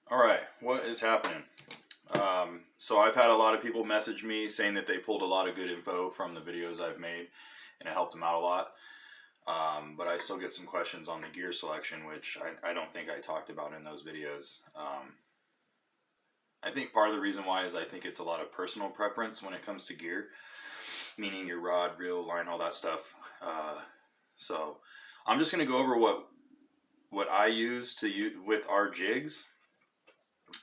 All right, what is happening? So I've had a lot of people message me saying that they pulled a lot of good info from the videos I've made, and it helped them out a lot. But I still get some questions on the gear selection, which I don't think I talked about in those videos. I think part of the reason why is I think it's a lot of personal preference when it comes to gear, meaning your rod, reel, line, all that stuff. So I'm just going to go over what I use with our jigs,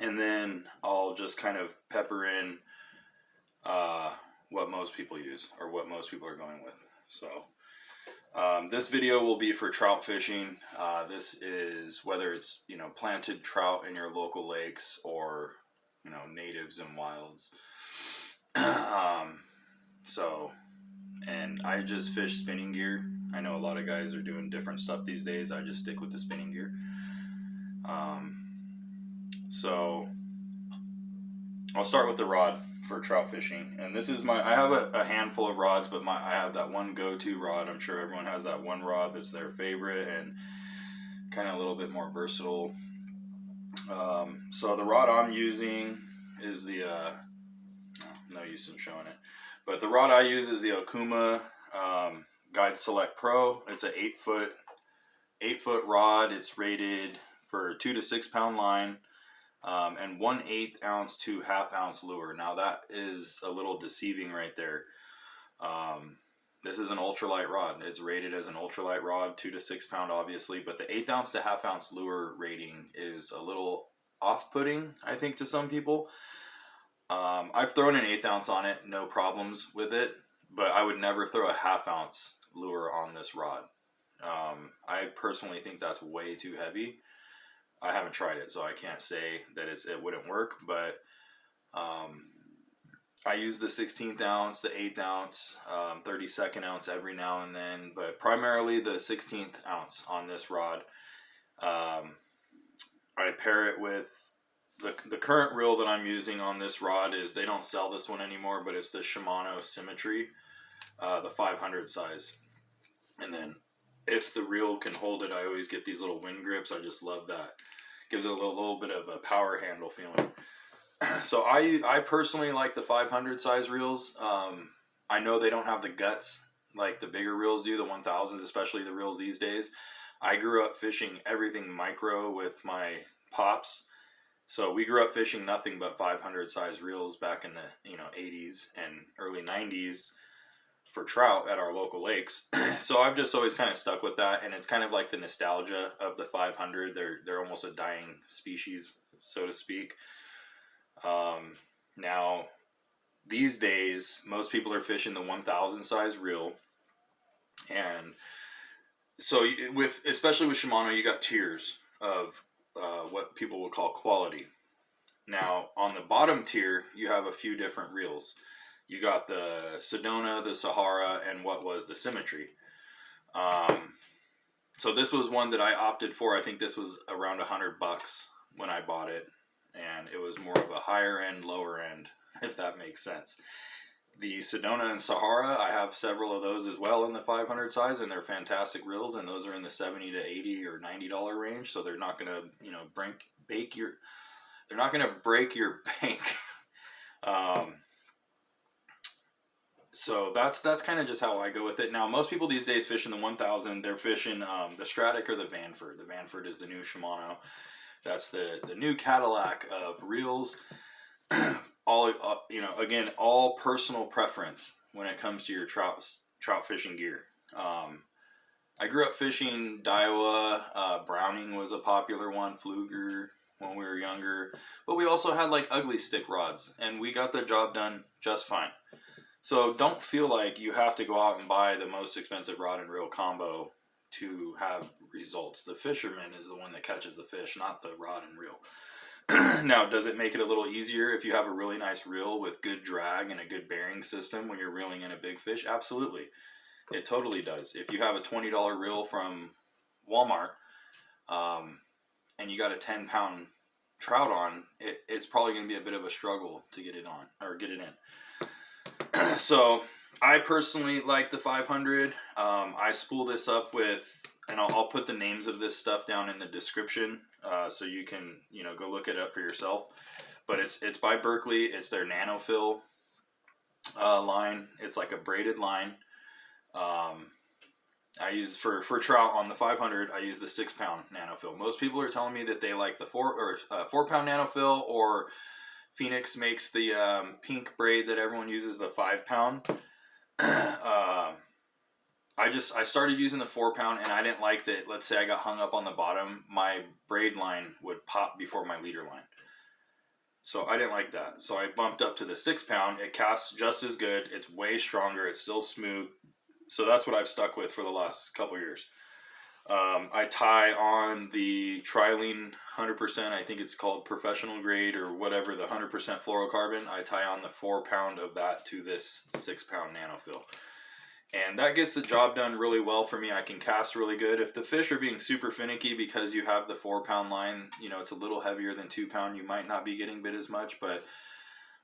and then I'll just kind of pepper in what most people use or what most people are going with. So this video will be for trout fishing. This is whether it's planted trout in your local lakes or natives and wilds. And I just fish spinning gear. I know a lot of guys are doing different stuff these days. I just stick with the spinning gear. So I'll start with the rod for trout fishing, and this is I have a handful of rods, but I have that one go-to rod. I'm sure everyone has that one rod that's their favorite and kind of a little bit more versatile. So the rod I'm using is the no use in showing it, but the rod I use is the Okuma Guide Select Pro. It's an 8-foot rod. It's rated for 2 to 6 pound line. And 1/8 ounce to 1/2 ounce lure. Now that is a little deceiving right there. This is an ultralight rod. It's rated as an ultralight rod, 2 to 6 pound obviously, but the 1/8 ounce to 1/2 ounce lure rating is a little off-putting, I think, to some people. I've thrown an 1/8 ounce on it, no problems with it, but I would never throw a 1/2 ounce lure on this rod. I personally think that's way too heavy. I haven't tried it, so I can't say that it wouldn't work, but I use the 16th ounce, the 8th ounce, 32nd ounce every now and then, but primarily the 16th ounce on this rod. I pair it with the current reel that I'm using on this rod is, they don't sell this one anymore, but it's the Shimano Symetre, the 500 size. And then if the reel can hold it, I always get these little wind grips. I just love that. Gives it a little bit of a power handle feeling. So I personally like the 500 size reels. I know they don't have the guts like the bigger reels do, the 1000s, especially the reels these days. I grew up fishing everything micro with my pops. So we grew up fishing nothing but 500 size reels back in the 80s and early 90s for trout at our local lakes. So I've just always kind of stuck with that, and it's kind of like the nostalgia of the 500. They're almost a dying species, so to speak. Now these days most people are fishing the 1000 size reel, and so especially with Shimano, you got tiers of what people would call quality. Now on the bottom tier you have a few different reels. You got the Sedona, the Sahara, and what was the Symetre. So this was one that I opted for. I think this was around $100 when I bought it, and it was more of a higher end, lower end, if that makes sense. The Sedona and Sahara, I have several of those as well in the 500 size, and they're fantastic reels, and those are in the $70 to $80 or $90 range. So they're not gonna, they're not gonna break your bank. So that's kind of just how I go with it. Now, most people these days fishing the 1000, they're fishing the Stratic or the Vanford. The Vanford is the new Shimano. That's the new Cadillac of reels. Again, all personal preference when it comes to your trout fishing gear. I grew up fishing Daiwa. Browning was a popular one. Fluger when we were younger. But we also had like ugly stick rods, and we got the job done just fine. So don't feel like you have to go out and buy the most expensive rod and reel combo to have results. The fisherman is the one that catches the fish, not the rod and reel. Now, does it make it a little easier if you have a really nice reel with good drag and a good bearing system when you're reeling in a big fish? Absolutely. It totally does. If you have a $20 reel from Walmart and you got a 10-pound trout on, it's probably going to be a bit of a struggle to get it on or get it in. So I personally like the 500. I spool this up with, and I'll put the names of this stuff down in the description so you can, go look it up for yourself. But it's by Berkley. It's their Nanofil line. It's like a braided line. I use for trout on the 500. I use the 6-pound Nanofil. Most people are telling me that they like the 4-pound Nanofil, or Phoenix makes the pink braid that everyone uses, the 5-pound. I started using the 4-pound, and I didn't like that. Let's say I got hung up on the bottom, my braid line would pop before my leader line. So I didn't like that. So I bumped up to the 6-pound. It casts just as good. It's way stronger. It's still smooth. So that's what I've stuck with for the last couple years. I tie on the Trilene 100%. I think it's called Professional Grade or whatever, the 100% fluorocarbon. I tie on the 4-pound of that to this 6-pound Nanofil. And that gets the job done really well for me. I can cast really good. If the fish are being super finicky because you have the 4-pound line, it's a little heavier than 2-pound, you might not be getting bit as much. But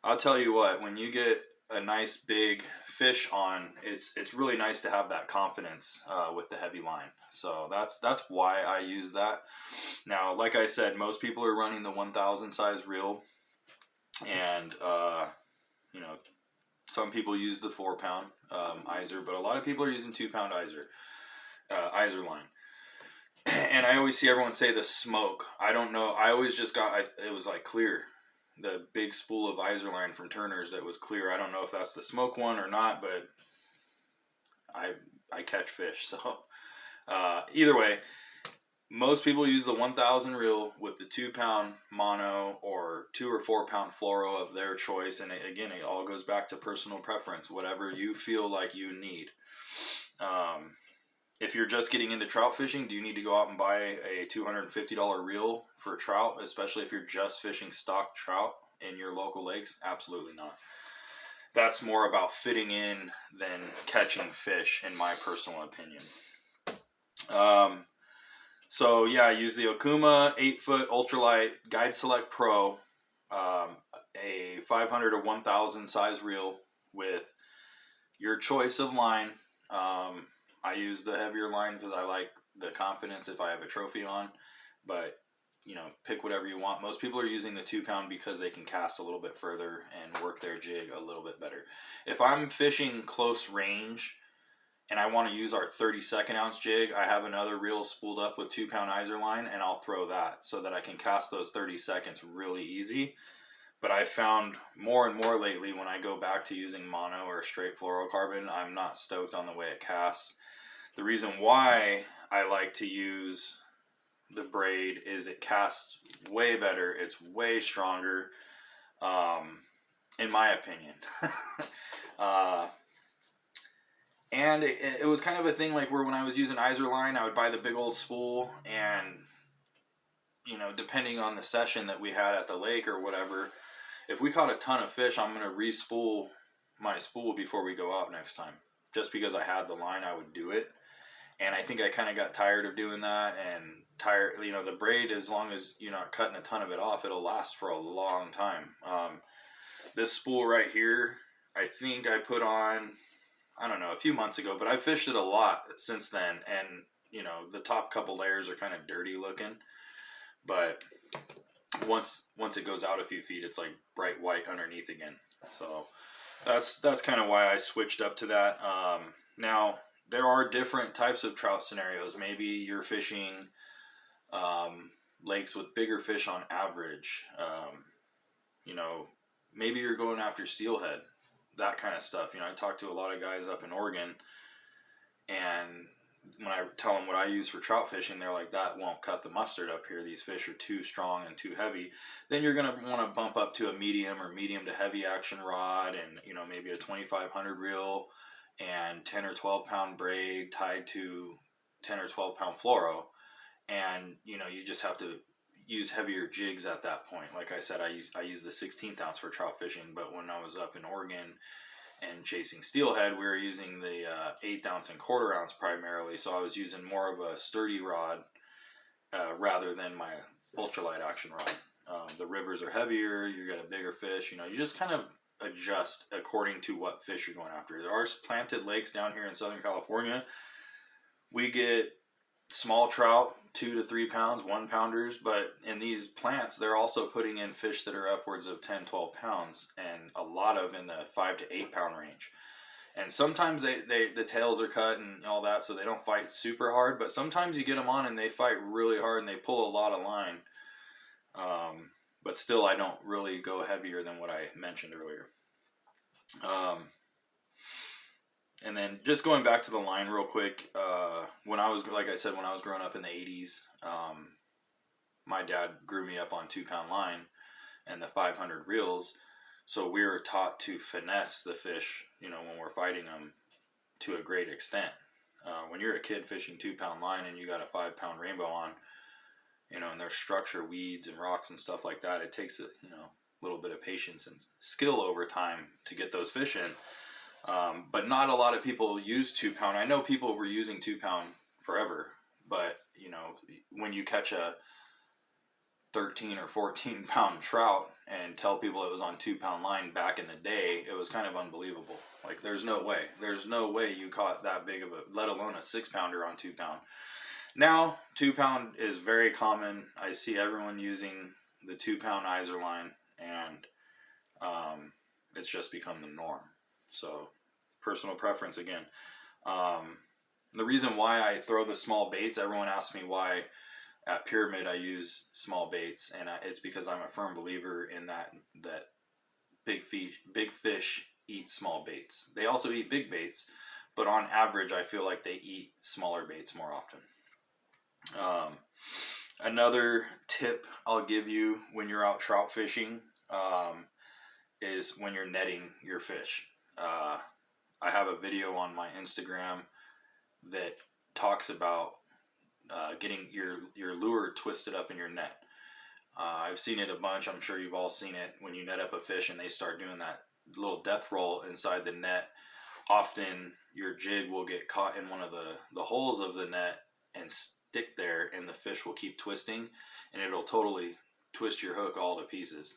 I'll tell you what, when you get a nice big fish on, it's really nice to have that confidence with the heavy line. So that's why I use that. Now, like I said, most people are running the 1,000 size reel, and some people use the 4-pound Izor, but a lot of people are using 2-pound Izorline. And I always see everyone say the smoke. I don't know. I always just it was like clear. The big spool of Izorline from Turner's that was clear. I don't know if that's the smoke one or not, but I catch fish. So either way, most people use the 1,000 reel with the 2-pound mono or 2 or 4-pound fluoro of their choice. And again, it all goes back to personal preference, whatever you feel like you need. If you're just getting into trout fishing, do you need to go out and buy a $250 reel for trout, especially if you're just fishing stock trout in your local lakes? Absolutely not. That's more about fitting in than catching fish, in my personal opinion. So yeah, I use the Okuma 8-foot ultralight Guide Select Pro, a 500 or 1,000 size reel with your choice of line. I use the heavier line because I like the confidence if I have a trophy on, but pick whatever you want. Most people are using the 2-pound because they can cast a little bit further and work their jig a little bit better. If I'm fishing close range and I want to use our 32nd ounce jig, I have another reel spooled up with 2-pound Izorline, and I'll throw that so that I can cast those 30 seconds really easy. But I found more and more lately when I go back to using mono or straight fluorocarbon, I'm not stoked on the way it casts. The reason why I like to use the braid is it casts way better. It's way stronger, in my opinion. And it was kind of a thing like where when I was using Izorline, I would buy the big old spool, and depending on the session that we had at the lake or whatever, if we caught a ton of fish, I'm going to re-spool my spool before we go out next time. Just because I had the line, I would do it. And I think I kind of got tired of doing that, and the braid, as long as you're not cutting a ton of it off, it'll last for a long time. This spool right here, I think I put on, I don't know, a few months ago, but I've fished it a lot since then, and the top couple layers are kind of dirty looking, but once it goes out a few feet, it's like bright white underneath again. So that's kind of why I switched up to that. Now there are different types of trout scenarios. Maybe you're fishing lakes with bigger fish on average. Maybe you're going after steelhead, that kind of stuff. I talk to a lot of guys up in Oregon, and when I tell them what I use for trout fishing, they're like, that won't cut the mustard up here. These fish are too strong and too heavy. Then you're going to want to bump up to a medium or medium to heavy action rod, and maybe a 2,500 reel and 10 or 12 pound braid tied to 10 or 12 pound fluoro. And you just have to use heavier jigs at that point. Like I said, I use the 16th ounce for trout fishing, but when I was up in Oregon and chasing steelhead, we were using the 1/8 ounce and 1/4 ounce primarily. So I was using more of a sturdy rod rather than my ultralight action rod. The rivers are heavier, you get a bigger fish. You just kind of adjust according to what fish you're going after. There are planted lakes down here in Southern California. We get small trout, 2 to 3 pounds, 1-pounders, but in these plants, they're also putting in fish that are upwards of 10, 12 pounds, and a lot of in the 5 to 8 pound range. And sometimes the tails are cut and all that, so they don't fight super hard, but sometimes you get them on and they fight really hard and they pull a lot of line. But still, I don't really go heavier than what I mentioned earlier. And then just going back to the line real quick, when I was, like I said, when I was growing up in the 80s, my dad grew me up on 2-pound line and the 500 reels. So we were taught to finesse the fish, when we're fighting them to a great extent. When you're a kid fishing 2-pound line and you got a 5-pound rainbow on, and there's structure, weeds and rocks and stuff like that, it takes a little bit of patience and skill over time to get those fish in. But not a lot of people use 2-pound. I know people were using 2-pound forever, but when you catch a 13 or 14 pound trout and tell people it was on 2-pound line back in the day, it was kind of unbelievable. Like, there's no way you caught that big of a, let alone a 6-pounder on 2-pound. Now 2-pound is very common. I see everyone using the 2-pound Izorline, and it's just become the norm. So personal preference again. The reason why I throw the small baits, everyone asks me why at Pyramid I use small baits, and it's because I'm a firm believer in that big fish eat small baits. They also eat big baits, but on average I feel like they eat smaller baits more often. Another tip I'll give you when you're out trout fishing is when you're netting your fish. I have a video on my Instagram that talks about getting your lure twisted up in your net. I've seen it a bunch. I'm sure you've all seen it. When you net up a fish and they start doing that little death roll inside the net, often your jig will get caught in one of the holes of the net and stick there, and the fish will keep twisting, and it'll totally twist your hook all to pieces.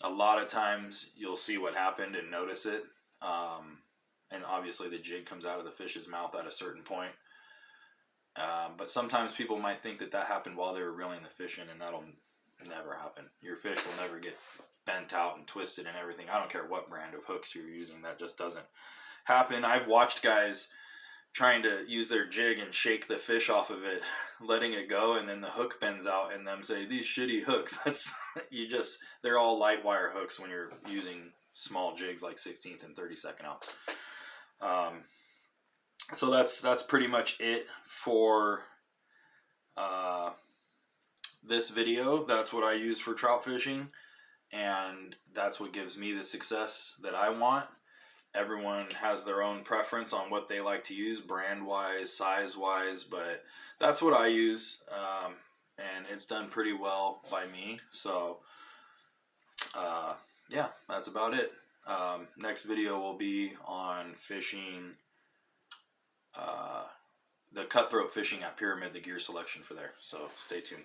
A lot of times you'll see what happened and notice it, and obviously the jig comes out of the fish's mouth at a certain point. But sometimes people might think that happened while they were reeling the fish in, and that'll never happen. Your fish will never get bent out and twisted and everything. I don't care what brand of hooks you're using, that just doesn't happen. I've watched guys trying to use their jig and shake the fish off of it, letting it go, and then the hook bends out, and them say, these shitty hooks. They're all light wire hooks when you're using small jigs like 16th and 32nd ounce. So that's pretty much it for this video. That's what I use for trout fishing, and that's what gives me the success that I want. Everyone has their own preference on what they like to use, brand-wise, size-wise, but that's what I use, and it's done pretty well by me. So, yeah, that's about it. Next video will be on fishing, the cutthroat fishing at Pyramid, the gear selection for there. So stay tuned.